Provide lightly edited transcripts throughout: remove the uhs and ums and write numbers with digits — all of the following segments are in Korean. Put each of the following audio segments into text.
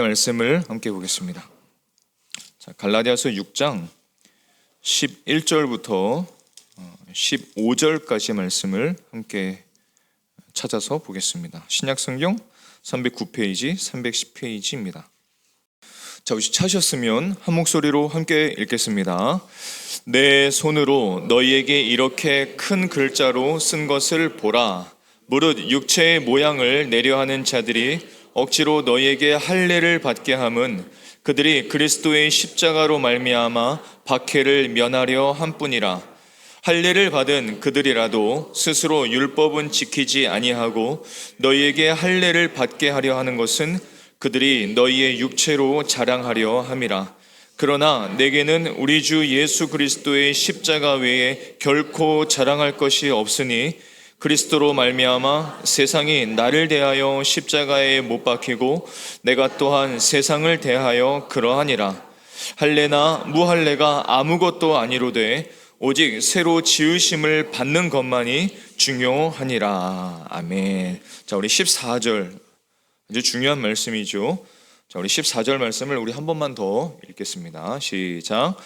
말씀을 함께 보겠습니다. 갈라디아서 6장 11절부터 15절까지 말씀을 함께 찾아서 보겠습니다. 신약성경 309페이지, 310페이지입니다. 자, 혹시 찾으셨으면 한 목소리로 함께 읽겠습니다. 내 손으로 너희에게 이렇게 큰 글자로 쓴 것을 보라. 무릇 육체의 모양을 내려하는 자들이 억지로 너희에게 할례를 받게 함은 그들이 그리스도의 십자가로 말미암아 박해를 면하려 함뿐이라. 할례를 받은 그들이라도 스스로 율법은 지키지 아니하고 너희에게 할례를 받게 하려 하는 것은 그들이 너희의 육체로 자랑하려 함이라. 그러나 내게는 우리 주 예수 그리스도의 십자가 외에 결코 자랑할 것이 없으니 그리스도로 말미암아 세상이 나를 대하여 십자가에 못 박히고 내가 또한 세상을 대하여 그러하니라. 할례나 무할례가 아무것도 아니로되 오직 새로 지으심을 받는 것만이 중요하니라. 아멘. 자, 우리 14절 아주 중요한 말씀이죠. 자, 우리 14절 말씀을 우리 한 번만 더 읽겠습니다. 시작.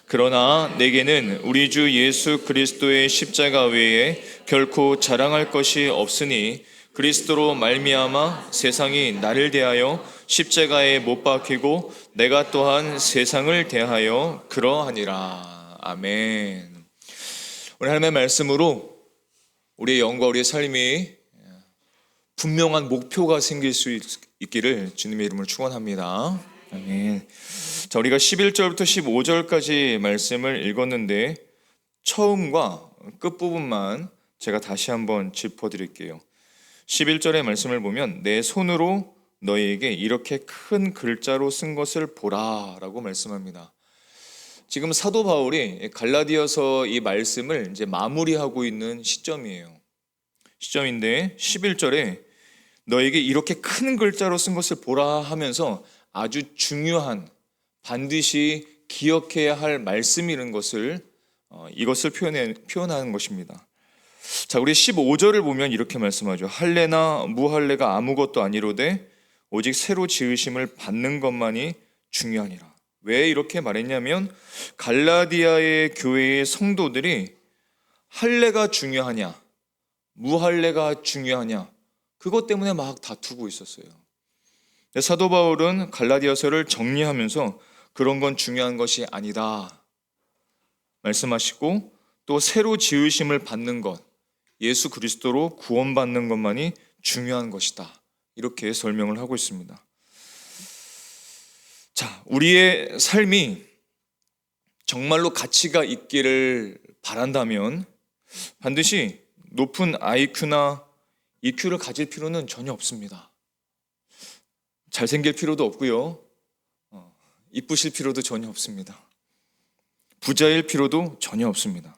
그러나 내게는 우리 주 예수 그리스도의 십자가 외에 결코 자랑할 것이 없으니 그리스도로 말미암아 세상이 나를 대하여 십자가에 못 박히고 내가 또한 세상을 대하여 그러하니라. 아멘. 오늘 하나님의 말씀으로 우리의 영과 우리의 삶이 분명한 목표가 생길 수 있기를 주님의 이름으로 축원합니다. 아멘. 자, 우리가 11절부터 15절까지 말씀을 읽었는데 처음과 끝부분만 제가 다시 한번 짚어드릴게요. 11절의 말씀을 보면 내 손으로 너희에게 이렇게 큰 글자로 쓴 것을 보라 라고 말씀합니다. 지금 사도 바울이 갈라디아서 이 말씀을 이제 마무리하고 있는 시점인데 11절에 너에게 이렇게 큰 글자로 쓴 것을 보라 하면서 아주 중요한 반드시 기억해야 할 말씀이라는 것을 이것을 표현하는 것입니다. 자, 우리 15절을 보면 이렇게 말씀하죠. 할례나 무할례가 아무것도 아니로되 오직 새로 지으심을 받는 것만이 중요하니라. 왜 이렇게 말했냐면 갈라디아의 교회의 성도들이 할례가 중요하냐 무할례가 중요하냐 그것 때문에 막 다투고 있었어요. 사도 바울은 갈라디아서를 정리하면서 그런 건 중요한 것이 아니다 말씀하시고 또 새로 지으심을 받는 것, 예수 그리스도로 구원받는 것만이 중요한 것이다 이렇게 설명을 하고 있습니다. 자, 우리의 삶이 정말로 가치가 있기를 바란다면 반드시 높은 IQ나 EQ를 가질 필요는 전혀 없습니다. 잘생길 필요도 없고요. 이쁘실 필요도 전혀 없습니다. 부자일 필요도 전혀 없습니다.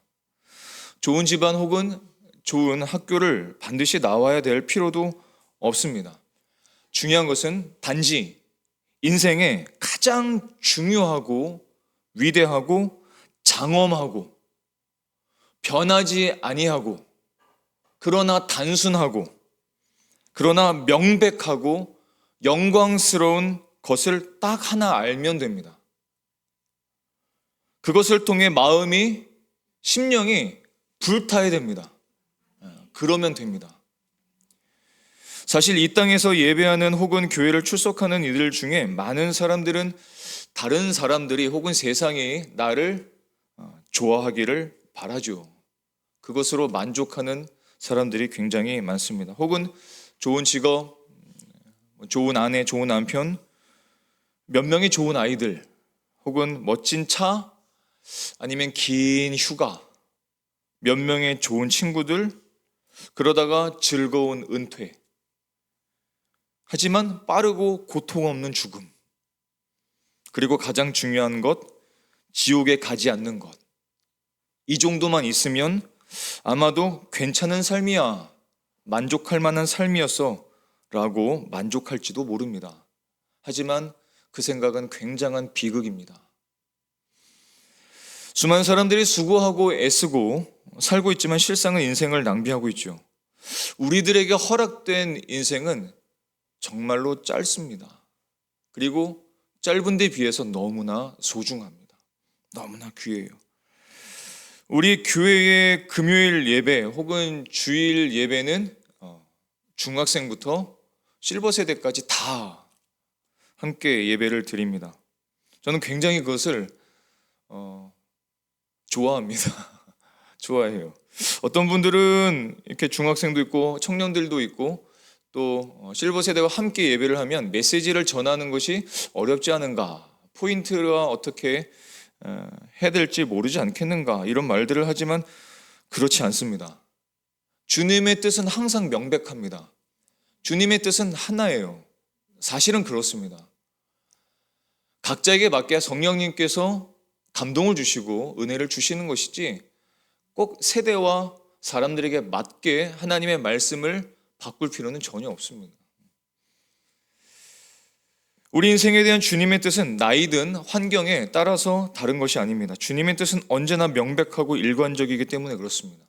좋은 집안 혹은 좋은 학교를 반드시 나와야 될 필요도 없습니다. 중요한 것은 단지 인생에 가장 중요하고 위대하고 장엄하고 변하지 아니하고 그러나 단순하고 그러나 명백하고 영광스러운 것을 딱 하나 알면 됩니다. 그것을 통해 마음이 심령이 불타야 됩니다. 그러면 됩니다. 사실 이 땅에서 예배하는 혹은 교회를 출석하는 이들 중에 많은 사람들은 다른 사람들이 혹은 세상이 나를 좋아하기를 바라죠. 그것으로 만족하는 사람들이 굉장히 많습니다. 혹은 좋은 직업, 좋은 아내, 좋은 남편, 몇 명의 좋은 아이들, 혹은 멋진 차, 아니면 긴 휴가, 몇 명의 좋은 친구들, 그러다가 즐거운 은퇴. 하지만 빠르고 고통 없는 죽음. 그리고 가장 중요한 것, 지옥에 가지 않는 것. 이 정도만 있으면 아마도 괜찮은 삶이야, 만족할 만한 삶이었어 라고 만족할지도 모릅니다. 하지만 그 생각은 굉장한 비극입니다. 수많은 사람들이 수고하고 애쓰고 살고 있지만 실상은 인생을 낭비하고 있죠. 우리들에게 허락된 인생은 정말로 짧습니다. 그리고 짧은 데 비해서 너무나 소중합니다. 너무나 귀해요. 우리 교회의 금요일 예배 혹은 주일 예배는 중학생부터 실버 세대까지 다 함께 예배를 드립니다. 저는 굉장히 그것을 좋아합니다. 좋아해요. 어떤 분들은 이렇게 중학생도 있고 청년들도 있고 또 실버 세대와 함께 예배를 하면 메시지를 전하는 것이 어렵지 않은가, 포인트가 어떻게 해야 될지 모르지 않겠는가, 이런 말들을 하지만 그렇지 않습니다. 주님의 뜻은 항상 명백합니다. 주님의 뜻은 하나예요. 사실은 그렇습니다. 각자에게 맞게 성령님께서 감동을 주시고 은혜를 주시는 것이지 꼭 세대와 사람들에게 맞게 하나님의 말씀을 바꿀 필요는 전혀 없습니다. 우리 인생에 대한 주님의 뜻은 나이든 환경에 따라서 다른 것이 아닙니다. 주님의 뜻은 언제나 명백하고 일관적이기 때문에 그렇습니다.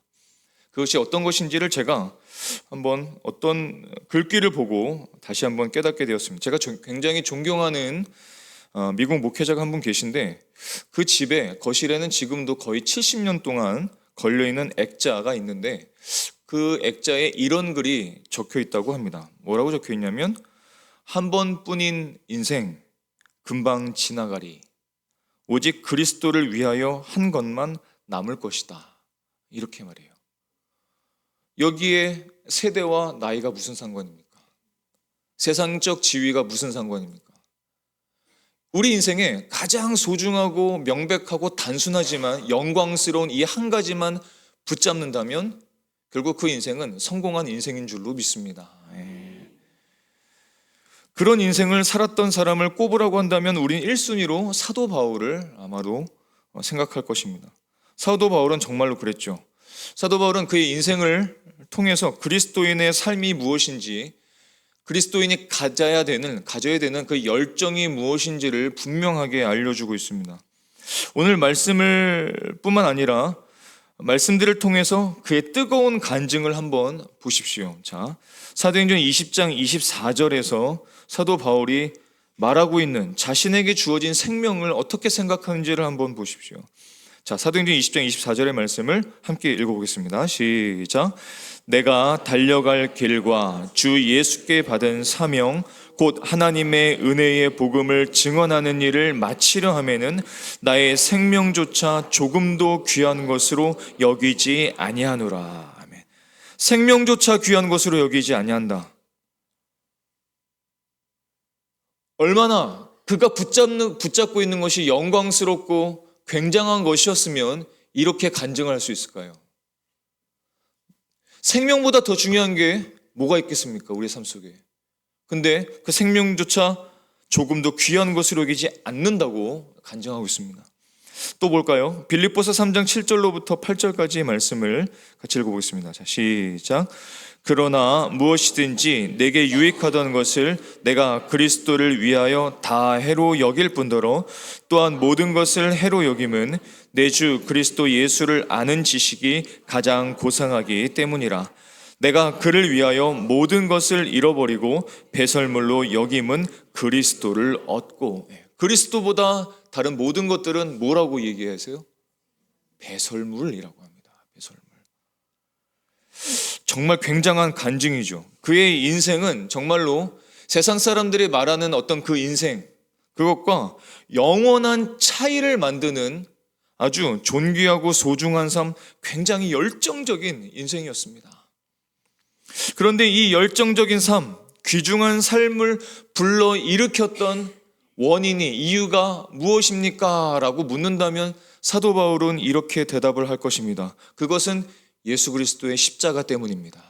그것이 어떤 것인지를 제가 한번 어떤 글귀를 보고 다시 한번 깨닫게 되었습니다. 제가 굉장히 존경하는 미국 목회자가 한 분 계신데 그 집에 거실에는 지금도 거의 70년 동안 걸려있는 액자가 있는데 그 액자에 이런 글이 적혀 있다고 합니다. 뭐라고 적혀 있냐면 한 번뿐인 인생 금방 지나가리, 오직 그리스도를 위하여 한 것만 남을 것이다, 이렇게 말해요. 여기에 세대와 나이가 무슨 상관입니까? 세상적 지위가 무슨 상관입니까? 우리 인생에 가장 소중하고 명백하고 단순하지만 영광스러운 이 한 가지만 붙잡는다면 결국 그 인생은 성공한 인생인 줄로 믿습니다. 그런 인생을 살았던 사람을 꼽으라고 한다면 우린 1순위로 사도 바울을 아마도 생각할 것입니다. 사도 바울은 정말로 그랬죠. 사도 바울은 그의 인생을 통해서 그리스도인의 삶이 무엇인지, 그리스도인이 가져야 되는 그 열정이 무엇인지를 분명하게 알려주고 있습니다. 오늘 말씀을 뿐만 아니라 말씀들을 통해서 그의 뜨거운 간증을 한번 보십시오. 자, 사도행전 20장 24절에서 사도 바울이 말하고 있는 자신에게 주어진 생명을 어떻게 생각하는지를 한번 보십시오. 자, 사도행전 20장 24절의 말씀을 함께 읽어보겠습니다. 시작. 내가 달려갈 길과 주 예수께 받은 사명 곧 하나님의 은혜의 복음을 증언하는 일을 마치려 하면은 나의 생명조차 조금도 귀한 것으로 여기지 아니하노라. 아멘. 생명조차 귀한 것으로 여기지 아니한다. 얼마나 그가 붙잡고 있는 것이 영광스럽고 굉장한 것이었으면 이렇게 간증할 수 있을까요? 생명보다 더 중요한 게 뭐가 있겠습니까? 우리 삶 속에. 근데 그 생명조차 조금도 귀한 것으로 여기지 않는다고 간증하고 있습니다. 또 볼까요? 빌립보서 3장 7절로부터 8절까지의 말씀을 같이 읽어보겠습니다. 자, 시작. 그러나 무엇이든지 내게 유익하던 것을 내가 그리스도를 위하여 다 해로 여길 뿐더러 또한 모든 것을 해로 여김은 내 주 그리스도 예수를 아는 지식이 가장 고상하기 때문이라. 내가 그를 위하여 모든 것을 잃어버리고 배설물로 여김은 그리스도를 얻고. 그리스도보다 다른 모든 것들은 뭐라고 얘기하세요? 배설물이라고 합니다. 배설물. 정말 굉장한 간증이죠. 그의 인생은 정말로 세상 사람들이 말하는 어떤 그 인생, 그것과 영원한 차이를 만드는 아주 존귀하고 소중한 삶, 굉장히 열정적인 인생이었습니다. 그런데 이 열정적인 삶, 귀중한 삶을 불러일으켰던 원인이, 이유가 무엇입니까? 라고 묻는다면 사도 바울은 이렇게 대답을 할 것입니다. 그것은 예수 그리스도의 십자가 때문입니다.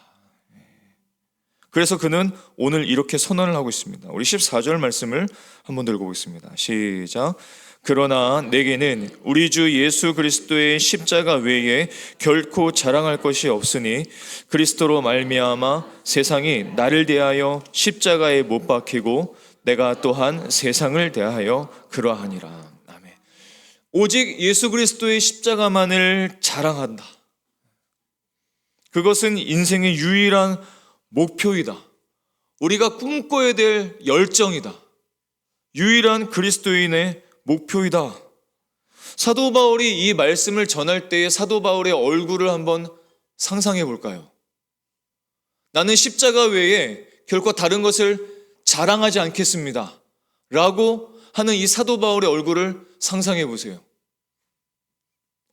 그래서 그는 오늘 이렇게 선언을 하고 있습니다. 우리 14절 말씀을 한번 들고 보겠습니다. 시작. 그러나 내게는 우리 주 예수 그리스도의 십자가 외에 결코 자랑할 것이 없으니 그리스도로 말미암아 세상이 나를 대하여 십자가에 못 박히고 내가 또한 세상을 대하여 그러하니라. 아멘. 오직 예수 그리스도의 십자가만을 자랑한다. 그것은 인생의 유일한 목표이다. 우리가 꿈꿔야 될 열정이다. 유일한 그리스도인의 목표이다. 사도 바울이 이 말씀을 전할 때의 사도 바울의 얼굴을 한번 상상해 볼까요? 나는 십자가 외에 결코 다른 것을 자랑하지 않겠습니다. 라고 하는 이 사도 바울의 얼굴을 상상해 보세요.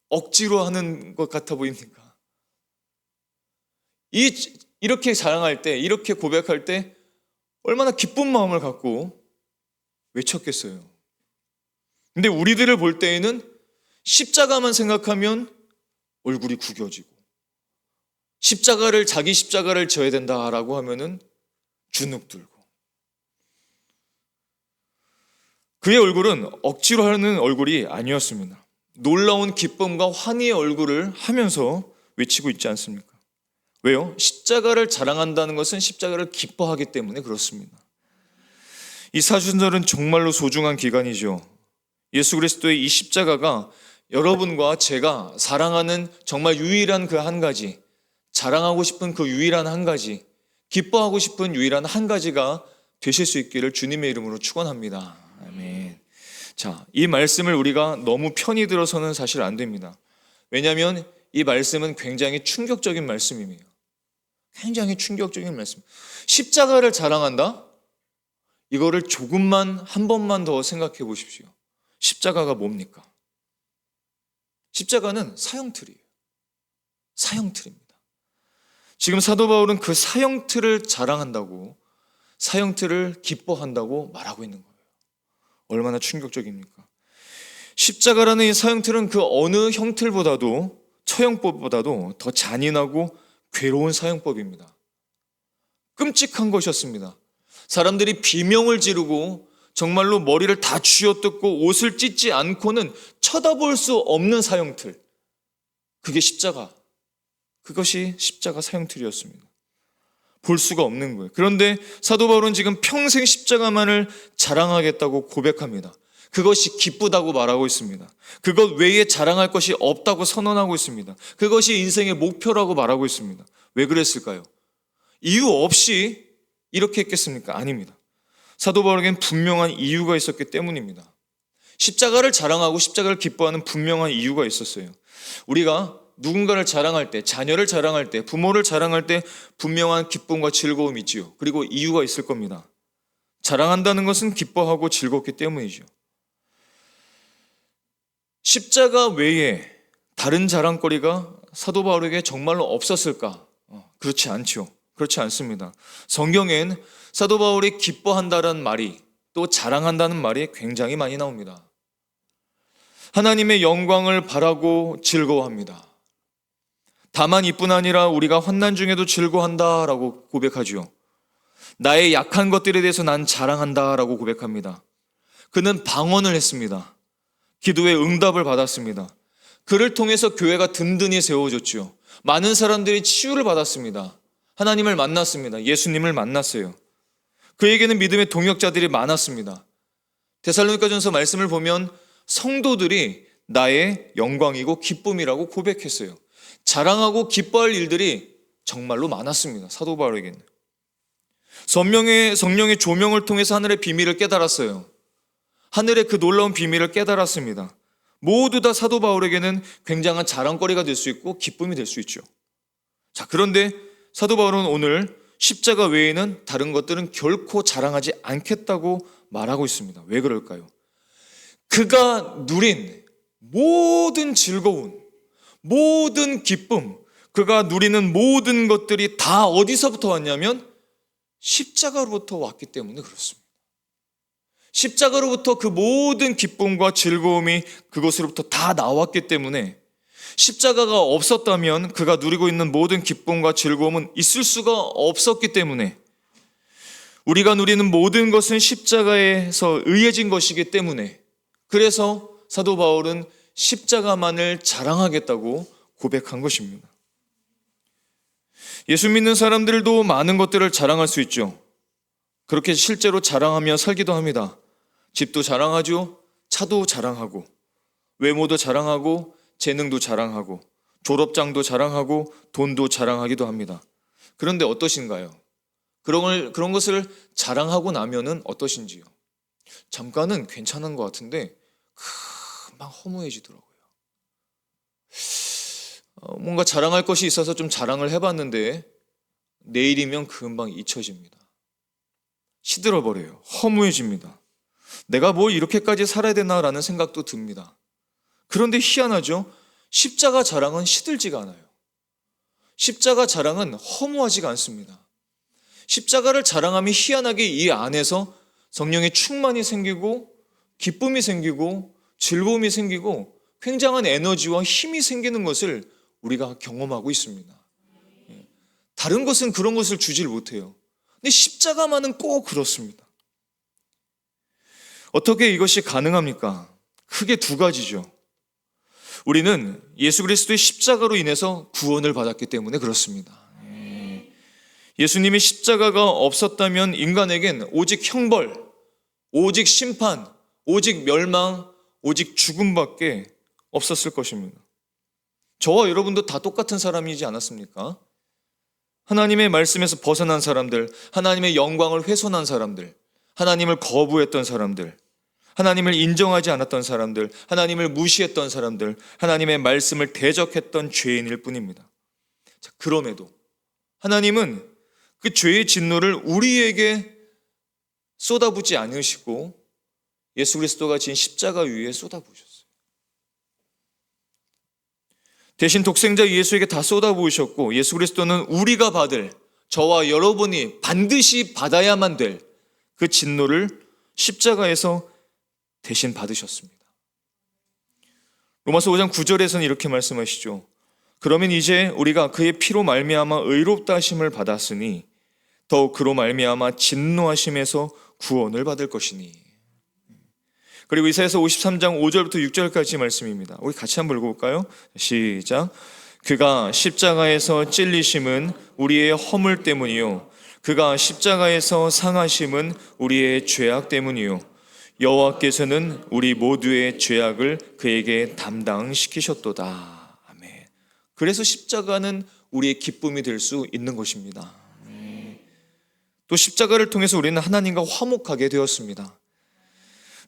억지로 하는 것 같아 보입니까? 이렇게 자랑할 때, 이렇게 고백할 때 얼마나 기쁜 마음을 갖고 외쳤겠어요. 근데 우리들을 볼 때에는 십자가만 생각하면 얼굴이 구겨지고, 자기 십자가를 져야 된다라고 하면은 주눅 들고, 그의 얼굴은 억지로 하는 얼굴이 아니었습니다. 놀라운 기쁨과 환희의 얼굴을 하면서 외치고 있지 않습니까? 왜요? 십자가를 자랑한다는 것은 십자가를 기뻐하기 때문에 그렇습니다. 이 사순절은 정말로 소중한 기간이죠. 예수 그리스도의 이 십자가가 여러분과 제가 사랑하는 정말 유일한 그 한 가지, 자랑하고 싶은 그 유일한 한 가지, 기뻐하고 싶은 유일한 한 가지가 되실 수 있기를 주님의 이름으로 축원합니다. 아멘. 자, 이 말씀을 우리가 너무 편히 들어서는 사실 안 됩니다. 왜냐하면 이 말씀은 굉장히 충격적인 말씀이에요. 굉장히 충격적인 말씀. 십자가를 자랑한다? 이거를 조금만, 한 번만 더 생각해 보십시오. 십자가가 뭡니까? 십자가는 사형틀이에요. 사형틀입니다. 지금 사도 바울은 그 사형틀을 자랑한다고, 사형틀을 기뻐한다고 말하고 있는 거예요. 얼마나 충격적입니까? 십자가라는 이 사형틀은 그 어느 형틀보다도, 처형법보다도 더 잔인하고 괴로운 사형법입니다. 끔찍한 것이었습니다. 사람들이 비명을 지르고 정말로 머리를 다 쥐어뜯고 옷을 찢지 않고는 쳐다볼 수 없는 사형틀, 그게 십자가, 그것이 십자가 사형틀이었습니다. 볼 수가 없는 거예요. 그런데 사도 바울은 지금 평생 십자가만을 자랑하겠다고 고백합니다. 그것이 기쁘다고 말하고 있습니다. 그것 외에 자랑할 것이 없다고 선언하고 있습니다. 그것이 인생의 목표라고 말하고 있습니다. 왜 그랬을까요? 이유 없이 이렇게 했겠습니까? 아닙니다. 사도 바울에겐 분명한 이유가 있었기 때문입니다. 십자가를 자랑하고 십자가를 기뻐하는 분명한 이유가 있었어요. 우리가 누군가를 자랑할 때, 자녀를 자랑할 때, 부모를 자랑할 때 분명한 기쁨과 즐거움이 있지요. 그리고 이유가 있을 겁니다. 자랑한다는 것은 기뻐하고 즐겁기 때문이죠. 십자가 외에 다른 자랑거리가 사도 바울에게 정말로 없었을까? 그렇지 않죠. 그렇지 않습니다. 성경엔 사도 바울이 기뻐한다는 말이, 또 자랑한다는 말이 굉장히 많이 나옵니다. 하나님의 영광을 바라고 즐거워합니다. 다만 이뿐 아니라 우리가 환난 중에도 즐거워한다라고 고백하지요. 나의 약한 것들에 대해서 난 자랑한다라고 고백합니다. 그는 방언을 했습니다. 기도의 응답을 받았습니다. 그를 통해서 교회가 든든히 세워졌죠. 많은 사람들이 치유를 받았습니다. 하나님을 만났습니다. 예수님을 만났어요. 그에게는 믿음의 동역자들이 많았습니다. 데살로니가전서 말씀을 보면 성도들이 나의 영광이고 기쁨이라고 고백했어요. 자랑하고 기뻐할 일들이 정말로 많았습니다. 사도 바울에게는. 성령의 조명을 통해서 하늘의 비밀을 깨달았어요. 하늘의 그 놀라운 비밀을 깨달았습니다. 모두 다 사도 바울에게는 굉장한 자랑거리가 될 수 있고 기쁨이 될 수 있죠. 자, 그런데 사도 바울은 오늘 십자가 외에는 다른 것들은 결코 자랑하지 않겠다고 말하고 있습니다. 왜 그럴까요? 그가 누린 모든 즐거움, 모든 기쁨, 그가 누리는 모든 것들이 다 어디서부터 왔냐면 십자가로부터 왔기 때문에 그렇습니다. 십자가로부터 그 모든 기쁨과 즐거움이 그것으로부터 다 나왔기 때문에 십자가가 없었다면 그가 누리고 있는 모든 기쁨과 즐거움은 있을 수가 없었기 때문에, 우리가 누리는 모든 것은 십자가에서 의해진 것이기 때문에, 그래서 사도 바울은 십자가만을 자랑하겠다고 고백한 것입니다. 예수 믿는 사람들도 많은 것들을 자랑할 수 있죠. 그렇게 실제로 자랑하며 살기도 합니다. 집도 자랑하죠. 차도 자랑하고, 외모도 자랑하고, 재능도 자랑하고, 졸업장도 자랑하고, 돈도 자랑하기도 합니다. 그런데 어떠신가요? 그런 것을 자랑하고 나면은 어떠신지요? 잠깐은 괜찮은 것 같은데 금방 허무해지더라고요. 뭔가 자랑할 것이 있어서 좀 자랑을 해봤는데 내일이면 금방 잊혀집니다. 시들어버려요. 허무해집니다. 내가 뭐 이렇게까지 살아야 되나라는 생각도 듭니다. 그런데 희한하죠? 십자가 자랑은 시들지가 않아요. 십자가 자랑은 허무하지가 않습니다. 십자가를 자랑하면 희한하게 이 안에서 성령의 충만이 생기고 기쁨이 생기고 즐거움이 생기고 굉장한 에너지와 힘이 생기는 것을 우리가 경험하고 있습니다. 다른 것은 그런 것을 주질 못해요. 근데 십자가만은 꼭 그렇습니다. 어떻게 이것이 가능합니까? 크게 두 가지죠. 우리는 예수 그리스도의 십자가로 인해서 구원을 받았기 때문에 그렇습니다. 예수님의 십자가가 없었다면 인간에겐 오직 형벌, 오직 심판, 오직 멸망, 오직 죽음밖에 없었을 것입니다. 저와 여러분도 다 똑같은 사람이지 않았습니까? 하나님의 말씀에서 벗어난 사람들, 하나님의 영광을 훼손한 사람들, 하나님을 거부했던 사람들, 하나님을 인정하지 않았던 사람들, 하나님을 무시했던 사람들, 하나님의 말씀을 대적했던 죄인일 뿐입니다. 자, 그럼에도 하나님은 그 죄의 진노를 우리에게 쏟아붓지 않으시고 예수 그리스도가 진 십자가 위에 쏟아부으셨어요. 대신 독생자 예수에게 다 쏟아부으셨고 예수 그리스도는 우리가 받을, 저와 여러분이 반드시 받아야만 될 그 진노를 십자가에서 대신 받으셨습니다. 로마서 5장 9절에서는 이렇게 말씀하시죠. 그러면 이제 우리가 그의 피로 말미암아 의롭다 하심을 받았으니 더욱 그로 말미암아 진노하심에서 구원을 받을 것이니. 그리고 이사야서 53장 5절부터 6절까지 말씀입니다. 우리 같이 한번 읽어볼까요? 시작. 그가 십자가에서 찔리심은 우리의 허물 때문이요 그가 십자가에서 상하심은 우리의 죄악 때문이요 여호와께서는 우리 모두의 죄악을 그에게 담당시키셨도다. 아멘. 그래서 십자가는 우리의 기쁨이 될 수 있는 것입니다. 또 십자가를 통해서 우리는 하나님과 화목하게 되었습니다.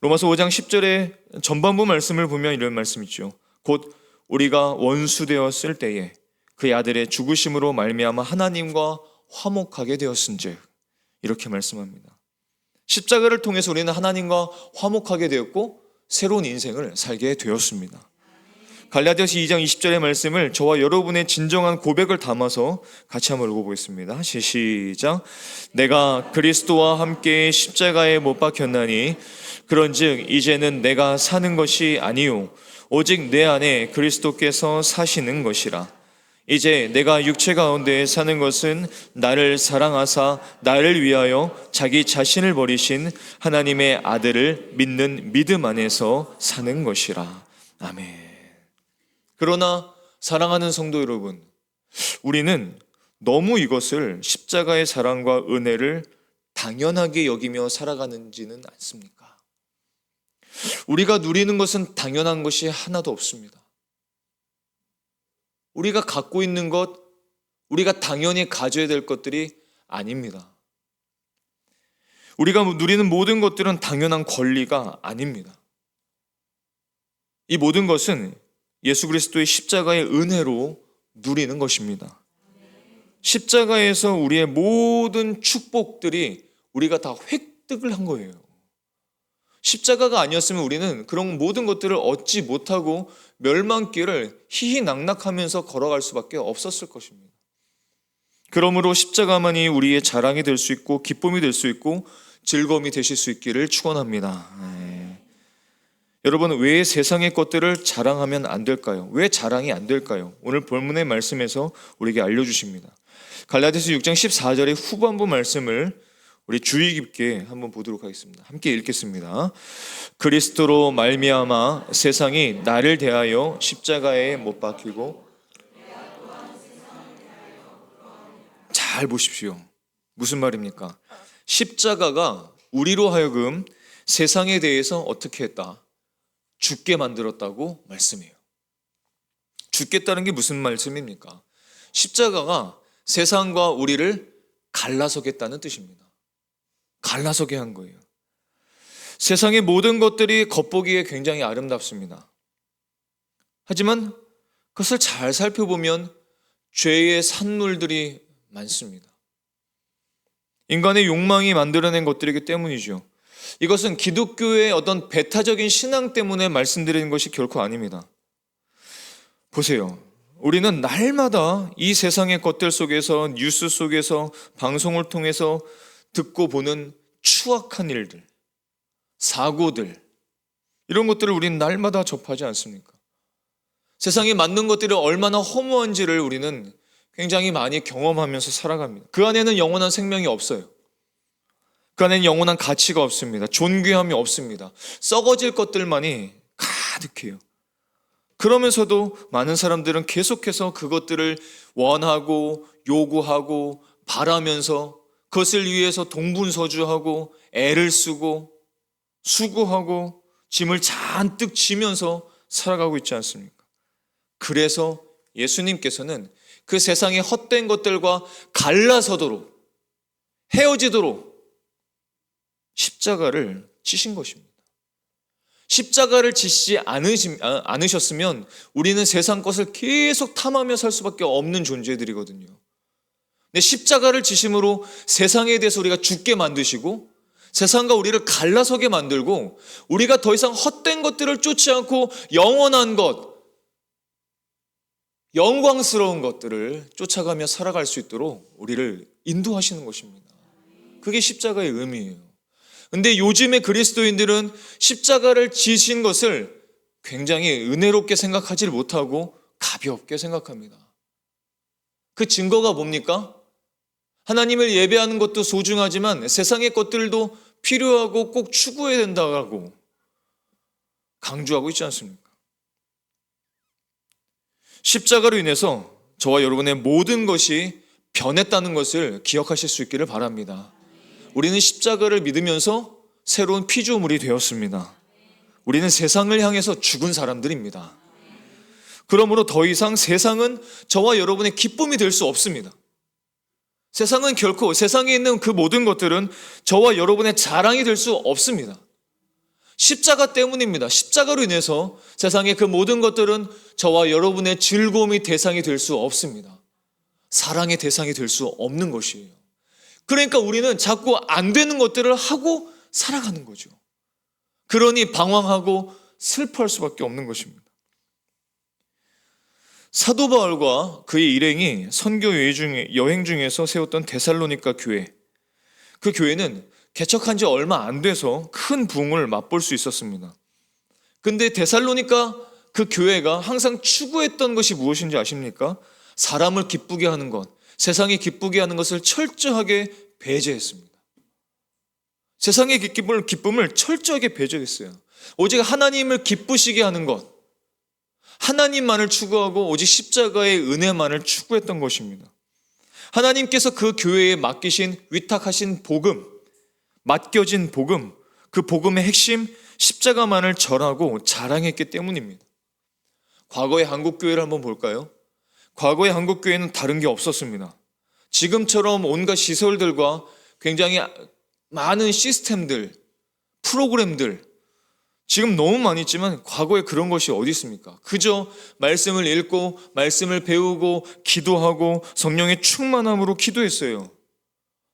로마서 5장 10절의 전반부 말씀을 보면 이런 말씀이 있죠. 곧 우리가 원수 되었을 때에 그의 아들의 죽으심으로 말미암아 하나님과 화목하게 되었은즉, 이렇게 말씀합니다. 십자가를 통해서 우리는 하나님과 화목하게 되었고 새로운 인생을 살게 되었습니다. 갈라디아서 2장 20절의 말씀을 저와 여러분의 진정한 고백을 담아서 같이 한번 읽어보겠습니다. 시작. 내가 그리스도와 함께 십자가에 못 박혔나니 그런즉 이제는 내가 사는 것이 아니요 오직 내 안에 그리스도께서 사시는 것이라. 이제 내가 육체 가운데 사는 것은 나를 사랑하사 나를 위하여 자기 자신을 버리신 하나님의 아들을 믿는 믿음 안에서 사는 것이라. 아멘. 그러나 사랑하는 성도 여러분, 우리는 너무 이것을 십자가의 사랑과 은혜를 당연하게 여기며 살아가는지는 않습니까? 우리가 누리는 것은 당연한 것이 하나도 없습니다. 우리가 갖고 있는 것, 우리가 당연히 가져야 될 것들이 아닙니다. 우리가 누리는 모든 것들은 당연한 권리가 아닙니다. 이 모든 것은 예수 그리스도의 십자가의 은혜로 누리는 것입니다. 십자가에서 우리의 모든 축복들이 우리가 다 획득을 한 거예요. 십자가가 아니었으면 우리는 그런 모든 것들을 얻지 못하고 멸망길을 희희낙낙하면서 걸어갈 수밖에 없었을 것입니다. 그러므로 십자가만이 우리의 자랑이 될 수 있고 기쁨이 될 수 있고 즐거움이 되실 수 있기를 축원합니다. 여러분, 왜 세상의 것들을 자랑하면 안 될까요? 왜 자랑이 안 될까요? 오늘 본문의 말씀에서 우리에게 알려주십니다. 갈라디아서 6장 14절의 후반부 말씀을 우리 주의 깊게 한번 보도록 하겠습니다. 함께 읽겠습니다. 그리스도로 말미암아 세상이 나를 대하여 십자가에 못 박히고. 잘 보십시오. 무슨 말입니까? 십자가가 우리로 하여금 세상에 대해서 어떻게 했다? 죽게 만들었다고 말씀해요. 죽겠다는 게 무슨 말씀입니까? 십자가가 세상과 우리를 갈라서겠다는 뜻입니다. 갈라서게 한 거예요. 세상의 모든 것들이 겉보기에 굉장히 아름답습니다. 하지만 그것을 잘 살펴보면 죄의 산물들이 많습니다. 인간의 욕망이 만들어낸 것들이기 때문이죠. 이것은 기독교의 어떤 배타적인 신앙 때문에 말씀드리는 것이 결코 아닙니다. 보세요. 우리는 날마다 이 세상의 것들 속에서, 뉴스 속에서, 방송을 통해서 듣고 보는 추악한 일들, 사고들, 이런 것들을 우리는 날마다 접하지 않습니까? 세상에 맞는 것들이 얼마나 허무한지를 우리는 굉장히 많이 경험하면서 살아갑니다. 그 안에는 영원한 생명이 없어요. 그 안에는 영원한 가치가 없습니다. 존귀함이 없습니다. 썩어질 것들만이 가득해요. 그러면서도 많은 사람들은 계속해서 그것들을 원하고 요구하고 바라면서 그것을 위해서 동분서주하고 애를 쓰고 수고하고 짐을 잔뜩 지면서 살아가고 있지 않습니까? 그래서 예수님께서는 그 세상의 헛된 것들과 갈라서도록, 헤어지도록 십자가를 지신 것입니다. 십자가를 지시지 않으셨으면 우리는 세상 것을 계속 탐하며 살 수밖에 없는 존재들이거든요. 근데 십자가를 지심으로 세상에 대해서 우리가 죽게 만드시고 세상과 우리를 갈라서게 만들고 우리가 더 이상 헛된 것들을 쫓지 않고 영원한 것, 영광스러운 것들을 쫓아가며 살아갈 수 있도록 우리를 인도하시는 것입니다. 그게 십자가의 의미예요. 근데 요즘의 그리스도인들은 십자가를 지신 것을 굉장히 은혜롭게 생각하지 못하고 가볍게 생각합니다. 그 증거가 뭡니까? 하나님을 예배하는 것도 소중하지만 세상의 것들도 필요하고 꼭 추구해야 된다고 강조하고 있지 않습니까? 십자가로 인해서 저와 여러분의 모든 것이 변했다는 것을 기억하실 수 있기를 바랍니다. 우리는 십자가를 믿으면서 새로운 피조물이 되었습니다. 우리는 세상을 향해서 죽은 사람들입니다. 그러므로 더 이상 세상은 저와 여러분의 기쁨이 될 수 없습니다. 세상은 결코, 세상에 있는 그 모든 것들은 저와 여러분의 자랑이 될 수 없습니다. 십자가 때문입니다. 십자가로 인해서 세상의 그 모든 것들은 저와 여러분의 즐거움의 대상이 될 수 없습니다. 사랑의 대상이 될 수 없는 것이에요. 그러니까 우리는 자꾸 안 되는 것들을 하고 살아가는 거죠. 그러니 방황하고 슬퍼할 수밖에 없는 것입니다. 사도 바울과 그의 일행이 선교 여행 중에서 세웠던 데살로니가 교회, 그 교회는 개척한 지 얼마 안 돼서 큰 부흥을 맛볼 수 있었습니다. 근데 데살로니가 그 교회가 항상 추구했던 것이 무엇인지 아십니까? 사람을 기쁘게 하는 것, 세상이 기쁘게 하는 것을 철저하게 배제했습니다. 세상의 기쁨을 철저하게 배제했어요. 오직 하나님을 기쁘시게 하는 것, 하나님만을 추구하고 오직 십자가의 은혜만을 추구했던 것입니다. 하나님께서 그 교회에 맡기신, 위탁하신 복음, 맡겨진 복음, 그 복음의 핵심 십자가만을 전하고 자랑했기 때문입니다. 과거의 한국교회를 한번 볼까요? 과거의 한국교회는 다른 게 없었습니다. 지금처럼 온갖 시설들과 굉장히 많은 시스템들, 프로그램들, 지금 너무 많이 있지만 과거에 그런 것이 어디 있습니까? 그저 말씀을 읽고 말씀을 배우고 기도하고 성령의 충만함으로 기도했어요.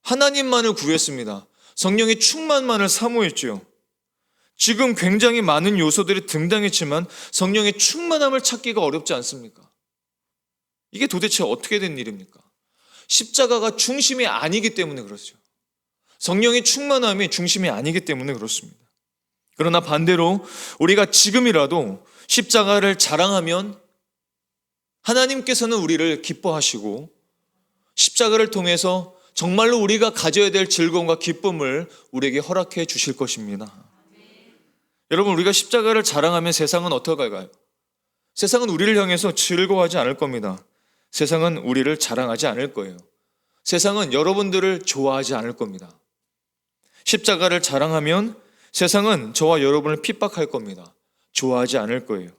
하나님만을 구했습니다. 성령의 충만만을 사모했죠. 지금 굉장히 많은 요소들이 등장했지만 성령의 충만함을 찾기가 어렵지 않습니까? 이게 도대체 어떻게 된 일입니까? 십자가가 중심이 아니기 때문에 그렇죠. 성령의 충만함이 중심이 아니기 때문에 그렇습니다. 그러나 반대로 우리가 지금이라도 십자가를 자랑하면 하나님께서는 우리를 기뻐하시고 십자가를 통해서 정말로 우리가 가져야 될 즐거움과 기쁨을 우리에게 허락해 주실 것입니다. 여러분, 우리가 십자가를 자랑하면 세상은 어떻게 가요? 세상은 우리를 향해서 즐거워하지 않을 겁니다. 세상은 우리를 자랑하지 않을 거예요. 세상은 여러분들을 좋아하지 않을 겁니다. 십자가를 자랑하면 세상은 저와 여러분을 핍박할 겁니다. 좋아하지 않을 거예요.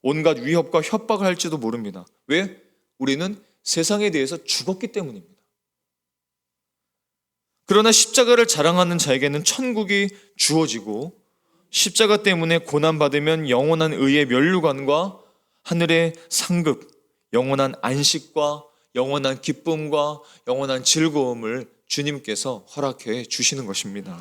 온갖 위협과 협박을 할지도 모릅니다. 왜? 우리는 세상에 대해서 죽었기 때문입니다. 그러나 십자가를 자랑하는 자에게는 천국이 주어지고 십자가 때문에 고난받으면 영원한 의의 면류관과 하늘의 상급, 영원한 안식과 영원한 기쁨과 영원한 즐거움을 주님께서 허락해 주시는 것입니다.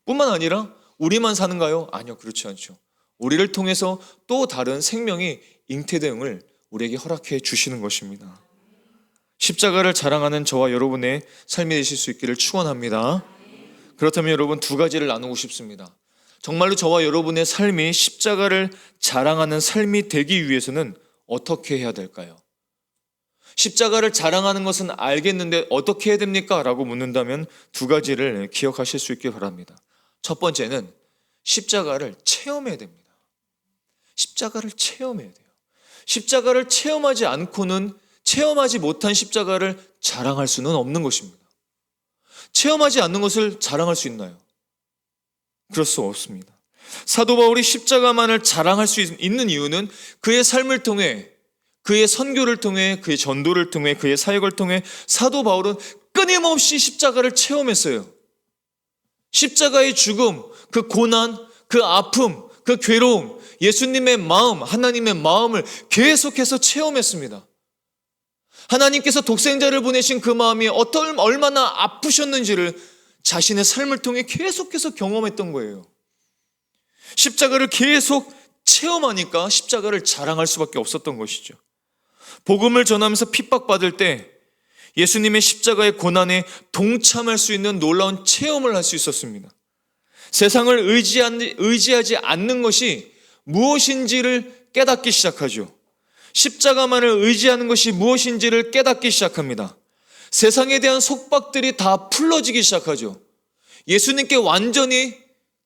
뿐만 아니라 우리만 사는가요? 아니요, 그렇지 않죠. 우리를 통해서 또 다른 생명이 잉태됨을 우리에게 허락해 주시는 것입니다. 십자가를 자랑하는 저와 여러분의 삶이 되실 수 있기를 축원합니다. 그렇다면 여러분, 두 가지를 나누고 싶습니다. 정말로 저와 여러분의 삶이 십자가를 자랑하는 삶이 되기 위해서는 어떻게 해야 될까요? 십자가를 자랑하는 것은 알겠는데 어떻게 해야 됩니까? 라고 묻는다면 두 가지를 기억하실 수 있길 바랍니다. 첫 번째는 십자가를 체험해야 됩니다. 십자가를 체험해야 돼요. 십자가를 체험하지 않고는 체험하지 못한 십자가를 자랑할 수는 없는 것입니다. 체험하지 않는 것을 자랑할 수 있나요? 그럴 수 없습니다. 사도 바울이 십자가만을 자랑할 수 있는 이유는 그의 삶을 통해, 그의 선교를 통해, 그의 전도를 통해, 그의 사역을 통해 사도 바울은 끊임없이 십자가를 체험했어요. 십자가의 죽음, 그 고난, 그 아픔, 그 괴로움, 예수님의 마음, 하나님의 마음을 계속해서 체험했습니다. 하나님께서 독생자를 보내신 그 마음이 얼마나 아프셨는지를 자신의 삶을 통해 계속해서 경험했던 거예요. 십자가를 계속 체험하니까 십자가를 자랑할 수밖에 없었던 것이죠. 복음을 전하면서 핍박받을 때 예수님의 십자가의 고난에 동참할 수 있는 놀라운 체험을 할 수 있었습니다. 세상을 의지하지 않는 것이 무엇인지를 깨닫기 시작하죠. 십자가만을 의지하는 것이 무엇인지를 깨닫기 시작합니다. 세상에 대한 속박들이 다 풀어지기 시작하죠. 예수님께 완전히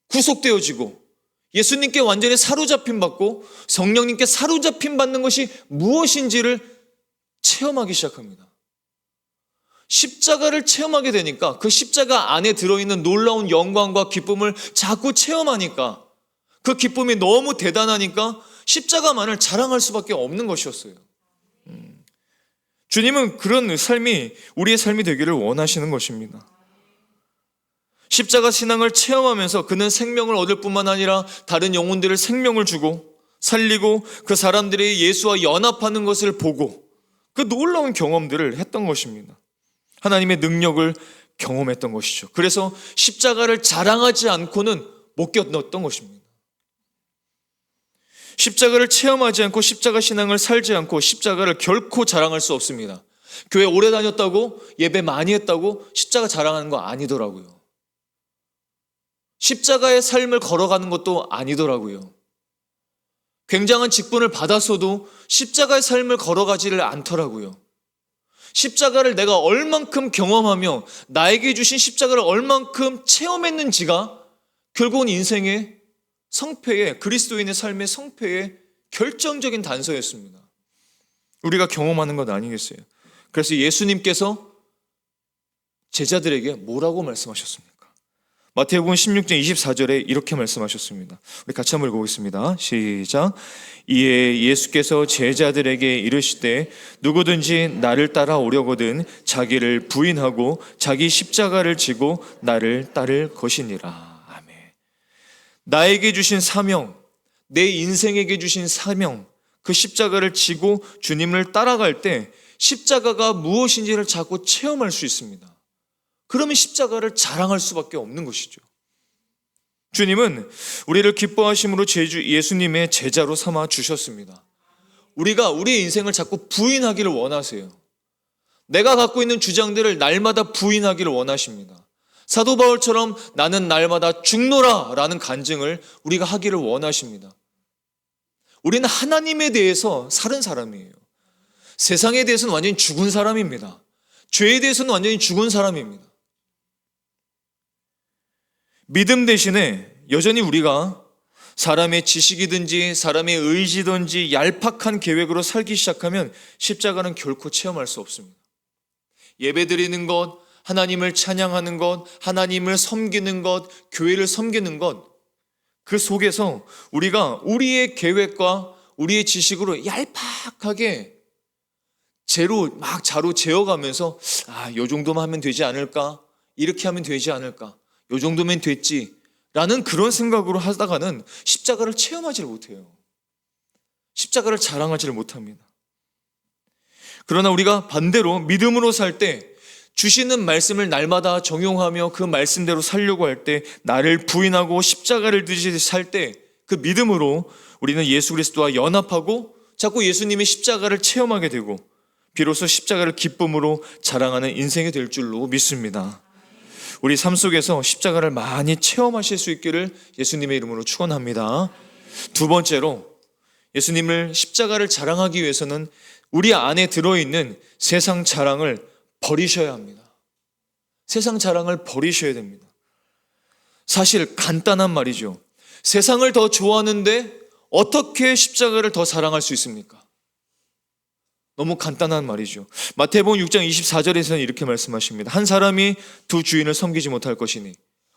구속되어지고 예수님께 완전히 사로잡힘 받고 성령님께 사로잡힘 받는 것이 무엇인지를 체험하기 시작합니다. 십자가를 체험하게 되니까 그 십자가 안에 들어있는 놀라운 영광과 기쁨을 자꾸 체험하니까 그 기쁨이 너무 대단하니까 십자가만을 자랑할 수밖에 없는 것이었어요. 주님은 그런 삶이 우리의 삶이 되기를 원하시는 것입니다. 십자가 신앙을 체험하면서 그는 생명을 얻을 뿐만 아니라 다른 영혼들을 생명을 주고 살리고 그 사람들이 예수와 연합하는 것을 보고 그 놀라운 경험들을 했던 것입니다. 하나님의 능력을 경험했던 것이죠. 그래서 십자가를 자랑하지 않고는 못 견뎠던 것입니다. 십자가를 체험하지 않고 십자가 신앙을 살지 않고 십자가를 결코 자랑할 수 없습니다. 교회 오래 다녔다고 예배 많이 했다고 십자가 자랑하는 거 아니더라고요. 십자가의 삶을 걸어가는 것도 아니더라고요. 굉장한 직분을 받았어도 십자가의 삶을 걸어가지를 않더라고요. 십자가를 내가 얼만큼 경험하며 나에게 주신 십자가를 얼만큼 체험했는지가 결국은 인생의 성패의, 그리스도인의 삶의 성패의 결정적인 단서였습니다. 우리가 경험하는 것 아니겠어요? 그래서 예수님께서 제자들에게 뭐라고 말씀하셨습니까? 마태복음 16장 24절에 이렇게 말씀하셨습니다. 우리 같이 한번 읽어보겠습니다. 시작. 이에 예수께서 제자들에게 이르시되 누구든지 나를 따라오려거든 자기를 부인하고 자기 십자가를 지고 나를 따를 것이니라. 나에게 주신 사명, 내 인생에게 주신 사명, 그 십자가를 지고 주님을 따라갈 때 십자가가 무엇인지를 자꾸 체험할 수 있습니다. 그러면 십자가를 자랑할 수밖에 없는 것이죠. 주님은 우리를 기뻐하심으로 예수님의 제자로 삼아 주셨습니다. 우리가 우리의 인생을 자꾸 부인하기를 원하세요. 내가 갖고 있는 주장들을 날마다 부인하기를 원하십니다. 사도 바울처럼 나는 날마다 죽노라 라는 간증을 우리가 하기를 원하십니다. 우리는 하나님에 대해서 살은 사람이에요. 세상에 대해서는 완전히 죽은 사람입니다. 죄에 대해서는 완전히 죽은 사람입니다. 믿음 대신에 여전히 우리가 사람의 지식이든지 사람의 의지든지 얄팍한 계획으로 살기 시작하면 십자가는 결코 체험할 수 없습니다. 예배드리는 것, 하나님을 찬양하는 것, 하나님을 섬기는 것, 교회를 섬기는 것, 그 속에서 우리가 우리의 계획과 우리의 지식으로 얄팍하게 자로 재어가면서 요 정도만 하면 되지 않을까? 이렇게 하면 되지 않을까? 요 정도면 됐지 라는 그런 생각으로 하다가는 십자가를 체험하지를 못해요. 십자가를 자랑하지를 못합니다. 그러나 우리가 반대로 믿음으로 살 때, 주시는 말씀을 날마다 정용하며 그 말씀대로 살려고 할 때, 나를 부인하고 십자가를 지듯이 살 때, 그 믿음으로 우리는 예수 그리스도와 연합하고 자꾸 예수님의 십자가를 체험하게 되고, 비로소 십자가를 기쁨으로 자랑하는 인생이 될 줄로 믿습니다. 우리 삶 속에서 십자가를 많이 체험하실 수 있기를 예수님의 이름으로 축원합니다. 두 번째로, 예수님을 십자가를 자랑하기 위해서는 우리 안에 들어있는 세상 자랑을 버리셔야 합니다. 세상 자랑을 버리셔야 됩니다. 사실 간단한 말이죠. 세상을 더 좋아하는데 어떻게 십자가를 더 사랑할 수 있습니까? 너무 간단한 말이죠. 마태복음 6장 24절에서는 이렇게 말씀하십니다. 한 사람이 두 주인을 섬기지 못할 것이니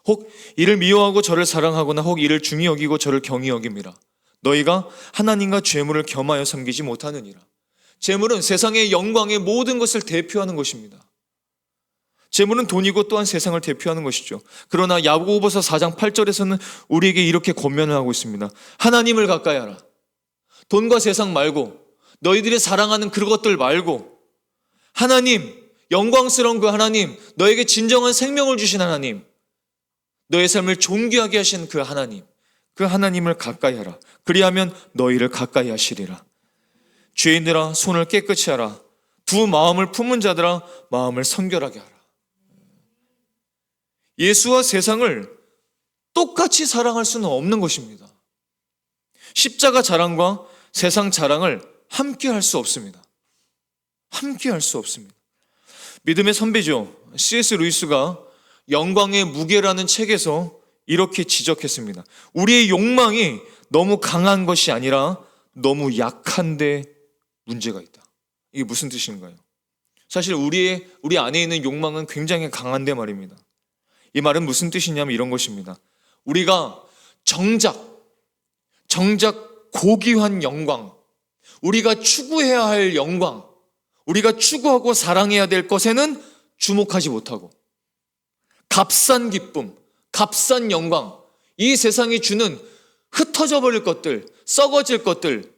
혹 이를 미워하고 저를 사랑하거나 혹 이를 중히 여기고 저를 경히 여김이라. 너희가 하나님과 재물을 겸하여 섬기지 못하느니라. 재물은 세상의 영광의 모든 것을 대표하는 것입니다. 재물은 돈이고 또한 세상을 대표하는 것이죠. 그러나 야고보서 4장 8절에서는 우리에게 이렇게 권면을 하고 있습니다. 하나님을 가까이 하라. 돈과 세상 말고, 너희들이 사랑하는 그것들 말고, 하나님, 영광스러운 그 하나님, 너에게 진정한 생명을 주신 하나님, 너의 삶을 존귀하게 하신 그 하나님, 그 하나님을 가까이 하라. 그리하면 너희를 가까이 하시리라. 죄인들아 손을 깨끗이 하라. 두 마음을 품은 자들아 마음을 성결하게 하라. 예수와 세상을 똑같이 사랑할 수는 없는 것입니다. 십자가 자랑과 세상 자랑을 함께 할 수 없습니다. 함께 할 수 없습니다. 믿음의 선배죠. C.S. 루이스가 영광의 무게라는 책에서 이렇게 지적했습니다. 우리의 욕망이 너무 강한 것이 아니라 너무 약한데 문제가 있다. 이게 무슨 뜻인가요? 사실 우리 안에 있는 욕망은 굉장히 강한데 말입니다. 이 말은 무슨 뜻이냐면 이런 것입니다. 우리가 정작 고귀한 영광, 우리가 추구해야 할 영광, 우리가 추구하고 사랑해야 될 것에는 주목하지 못하고, 값싼 기쁨, 값싼 영광, 이 세상이 주는 흩어져 버릴 것들, 썩어질 것들,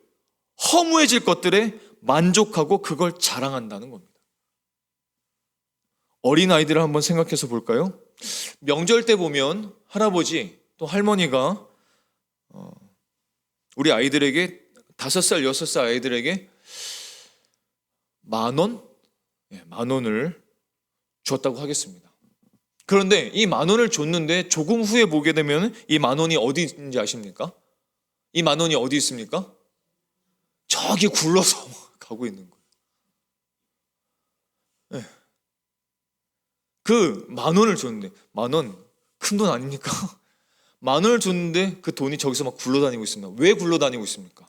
허무해질 것들에 만족하고 그걸 자랑한다는 겁니다. 어린아이들을 한번 생각해서 볼까요? 명절 때 보면 할아버지 또 할머니가 우리 아이들에게 5살, 6살 아이들에게 10,000원? 네, 10,000원을 줬다고 하겠습니다. 그런데 이 10,000원을 줬는데 조금 후에 보게 되면 이 10,000원이 어디 있는지 아십니까? 이 10,000원이 어디 있습니까? 저기 굴러서 가고 있는 거예요. 네. 그 10,000원을 줬는데, 10,000원 큰 돈 아닙니까? 10,000원을 줬는데 그 돈이 저기서 막 굴러다니고 있습니다. 왜 굴러다니고 있습니까?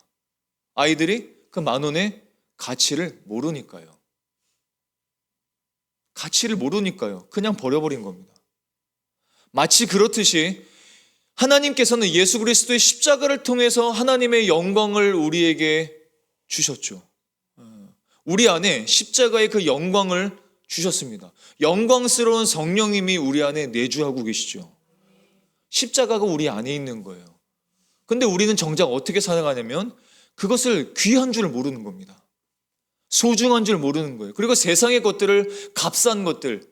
아이들이 그 10,000원의 가치를 모르니까요. 가치를 모르니까요. 그냥 버려버린 겁니다. 마치 그렇듯이 하나님께서는 예수 그리스도의 십자가를 통해서 하나님의 영광을 우리에게 주셨죠. 우리 안에 십자가의 그 영광을 주셨습니다. 영광스러운 성령님이 우리 안에 내주하고 계시죠. 십자가가 우리 안에 있는 거예요. 근데 우리는 정작 어떻게 살아가냐면 그것을 귀한 줄 모르는 겁니다. 소중한 줄 모르는 거예요. 그리고 세상의 것들을, 값싼 것들,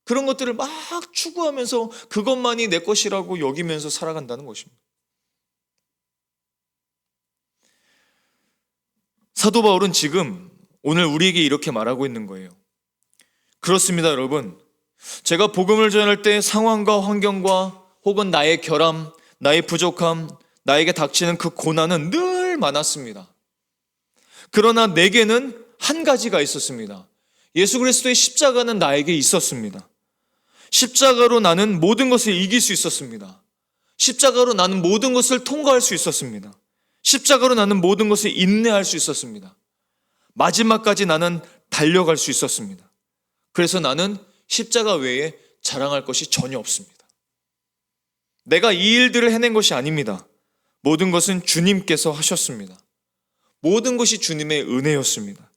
그런 것들을 막 추구하면서 그것만이 내 것이라고 여기면서 살아간다는 것입니다. 사도 바울은 지금 오늘 우리에게 이렇게 말하고 있는 거예요. 그렇습니다, 여러분. 제가 복음을 전할 때 상황과 환경과 혹은 나의 결함, 나의 부족함, 나에게 닥치는 그 고난은 늘 많았습니다. 그러나 내게는 한 가지가 있었습니다. 예수 그리스도의 십자가는 나에게 있었습니다. 십자가로 나는 모든 것을 이길 수 있었습니다. 십자가로 나는 모든 것을 통과할 수 있었습니다. 십자가로 나는 모든 것을 인내할 수 있었습니다. 마지막까지 나는 달려갈 수 있었습니다. 그래서 나는 십자가 외에 자랑할 것이 전혀 없습니다. 내가 이 일들을 해낸 것이 아닙니다. 모든 것은 주님께서 하셨습니다. 모든 것이 주님의 은혜였습니다.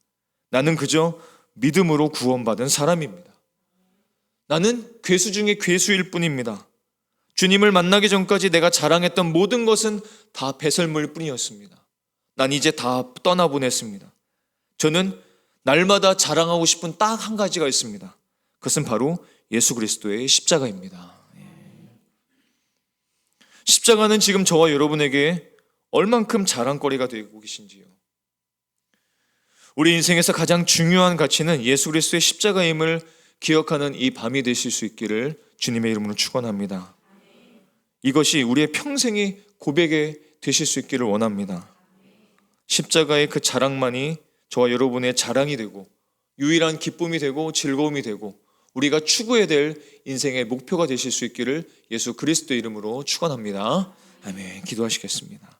나는 그저 믿음으로 구원받은 사람입니다. 나는 괴수 중에 괴수일 뿐입니다. 주님을 만나기 전까지 내가 자랑했던 모든 것은 다 배설물 뿐이었습니다. 난 이제 다 떠나보냈습니다. 저는 날마다 자랑하고 싶은 딱 한 가지가 있습니다. 그것은 바로 예수 그리스도의 십자가입니다. 십자가는 지금 저와 여러분에게 얼만큼 자랑거리가 되고 계신지요. 우리 인생에서 가장 중요한 가치는 예수 그리스도의 십자가임을 기억하는 이 밤이 되실 수 있기를 주님의 이름으로 축원합니다. 이것이 우리의 평생의 고백에 되실 수 있기를 원합니다. 십자가의 그 자랑만이 저와 여러분의 자랑이 되고 유일한 기쁨이 되고 즐거움이 되고 우리가 추구해야 될 인생의 목표가 되실 수 있기를 예수 그리스도 이름으로 축원합니다. 아멘. 기도하시겠습니다.